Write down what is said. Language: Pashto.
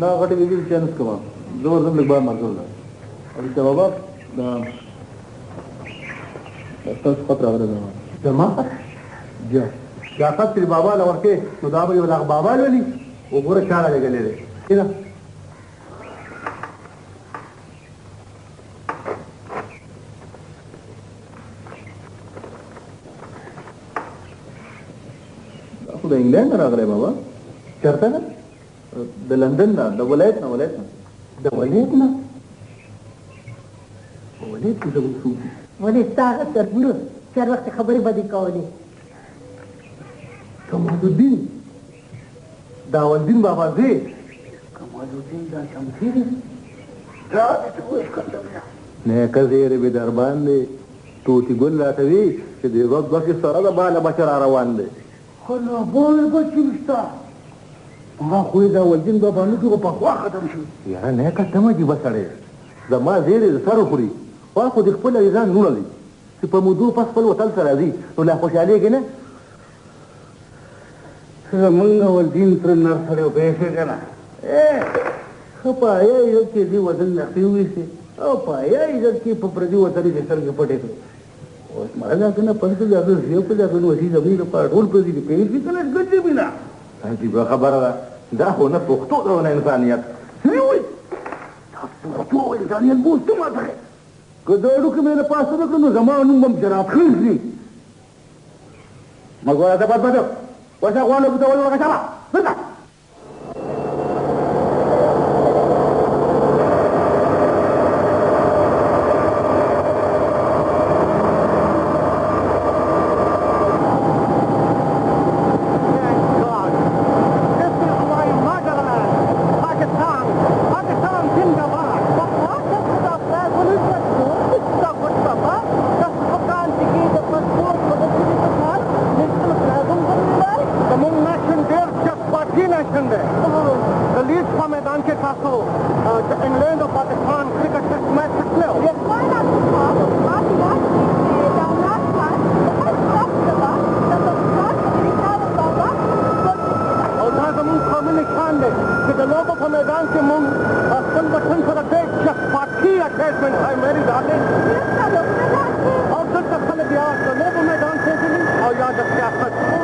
دا غټي دې چانس کوم زور زم لګ بار مرګول او چې بابا دا تاسو خطر راغله زما جا سیاست پر بابا لورکه نو دا به یو لاغ بابا ولي وګوره چاله لګلې ده کله خو د انګلند راغلی بابا چېرته نه د لندن نه د ولایت نه د ولایت نه ولایت کې زموږ څوک دي ولې ستا هغه تربوره چې هر وخت خبرې بدې کولې کمالالدین داولدین بابا زوی کمالالدین دا شمشیر دا دې اوس کړم نیکه زیری به در باندې توتي ګل راته وي چې د غوږ بکې سره د باله بچه را روان دی خلا بال بچې شته هغه خو یې داولدین بابا نه کړو پخوا ختم شو یاره نیکه ته مه جیبه سړی زما زیری د سر خوري خوا خو د خپل ځان نونه دی چې په مودو پس خپل وطن سره راځي نو لا خوشحالېږي نه زمونږ ولدین تر نر سړی وبېښې که نه ښه پایه عزت کې دې وطن نقطې وویستې او پایه عزت کې په پردي وطن یې سترګې پټې کړې اوس مړه دا که نه پنځه ځاګه زیو که ځاګه نو وسي زمونږ لپاره ټول پردي دي پوهېږي که نه ګډې وي نه عجیبه خبره ده دا خو نه پښتو ده نه انسانیت څه وایي پښتو او انسانیت بوس ته ماته که د اړوکې مې نه پاسه نه کړو نو زما نوم به جرات خیز وي مه ګوره ته بد بدو وسه غواړم بوته ولوړه شابه درته और फिर तक खले बिहार तो लोगों में डांस हो गई और याद रखिए